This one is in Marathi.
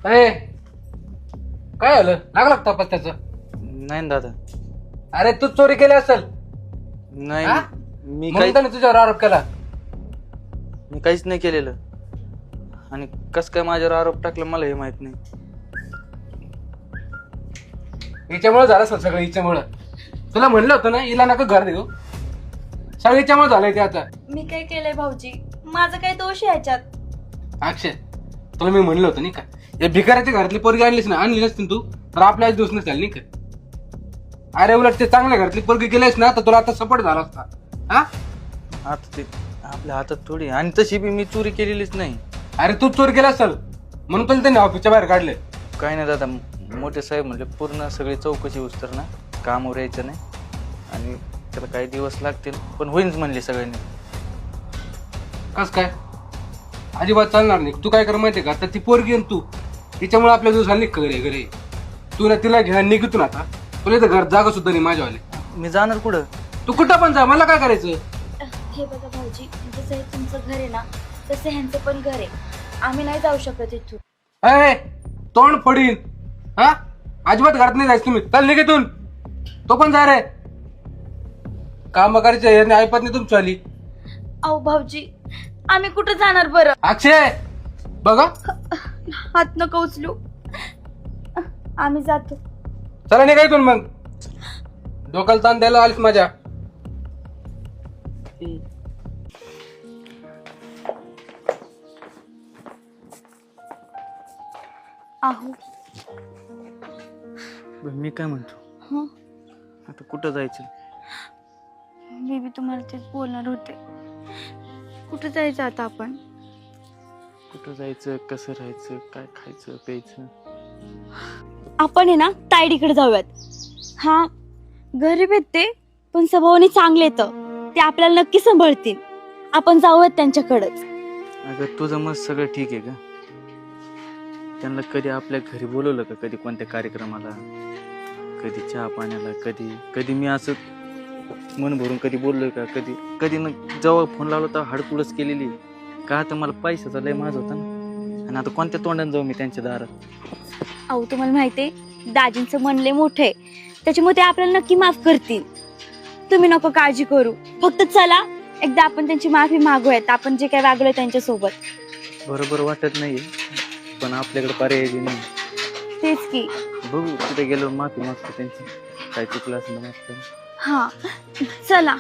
अरे काय झालं? लागला का तपास त्याचं? नाही ना दादा. अरे तू चोरी केली असेल नाही हा? मी म्हणून त्याने तुझ्यावर आरोप केला. काहीच नाही केलेलं. आणि कस काय माझ्यावर आरोप टाकला मला हे माहित नाही. हिच्यामुळे झालं सगळं. हिच्यामुळं तुला म्हणलं होतं ना हिला नका घर देऊ. सगळं हिच्यामुळे झालंय ते. आता मी काय केलंय भाऊजी? माझा काय दोष आहे याच्यात? अक्षय तुला मी म्हणलं होतं नाही का, या भिकाऱ्याच्या घरातली पोरगी आणली नसती तू तर आपल्याच दिवस नसेल नाही का. अरे उलट ते चांगल्या घरातली पोरगी केलीस ना तर तुला आता सपोर्ट झाला असता. हा आता ते आपल्या हातात थोडी. आणि तशी बी मी चोरी केलेलीच नाही. अरे तू चोरी केला असेल म्हणून तुला त्यांनी ऑफिसच्या बाहेर काढले. काय नाही दादा, मोठे साहेब म्हणले पूर्ण सगळी चौकशी उचतर ना, कामावर यायचं नाही आणि त्याला काही दिवस लागतील पण होईनच म्हणले सगळ्यांनी. कस काय? अजिबात चालणार नाही. तू काय कर माहितीये का, आता ती पोरगी आणि तू तिच्यामुळे आपल्या दिवस आली का घरी. तू ना तिला घ्या निघतून. आता तुला इथं घर जागा सुद्धा नाही माझ्यावाले. मी जाणार कुठं? तू कुठं पण जा, मला काय करायचं. हे बघा भाऊजी, जसं हे तुमचं घर आहे ना तसं ह्यांचं पण घर आहे. आम्ही नाही जाऊ शकत इथून. अय तोंड फोडीन. हा अजिबात घरात नाही जायचं तुम्ही. चल निघेतून. तो पण जा रे. काम करायचे ऐपत नाही तुमची आली. अहो भाऊजी, आम्ही कुठं जाणार बरं? अक्षय बघा हात नका उचलू. आम्ही जातो. चला निघायतून. मग डोक्याला ताण द्यायला आलीस माझ्या. आहो मी काय म्हणतो, हं, आता कुठं जायचं? मी बी तुम्हाला तेच बोलणार होते. कुठं जायचं आता आपण? कुठं जायचं, कसं राहायचं, काय खायचं प्यायचं? आपण आहे ना तायडीकडे जाऊयात. हा गरीब आहेत ते पण स्वभावाने चांगले येतं. ते आपल्याला नक्की सांभाळतील. आपण जाऊयात त्यांच्याकडेच. अगं तुझं मत सगळं ठीक आहे का? त्यांना कधी आपल्या घरी बोलवलं का? कधी कोणत्या कार्यक्रमाला, कधी चहा पाण्याला, कधी मी असं मन भरून कधी बोललोय का? कधी न जेव्हा फोन लावला तर हडकुडच केलेली का? तर मला पैशाचा लय माज होता ना. आणि आता कोणत्या तोंडाने जाऊ मी त्यांच्या दारात? अहो तुम्हाला माहितीये दाजींचं मन लय मोठं आहे. त्याच्यामुळे ते आपल्याला नक्की माफ करतील. तुम्ही नको काळजी करू. फक्त चला एकदा आपण त्यांची माफी मागूयात. आपण जे काय वागलोय त्यांच्यासोबत. बरोबर वाटत नाहीये पण आपल्याकडे पर्याय बी नाही. तेच की. बघू तिथे गेलो माफी मागतो त्यांची. काय चुकलं असेल तर माफ करू. हा चला.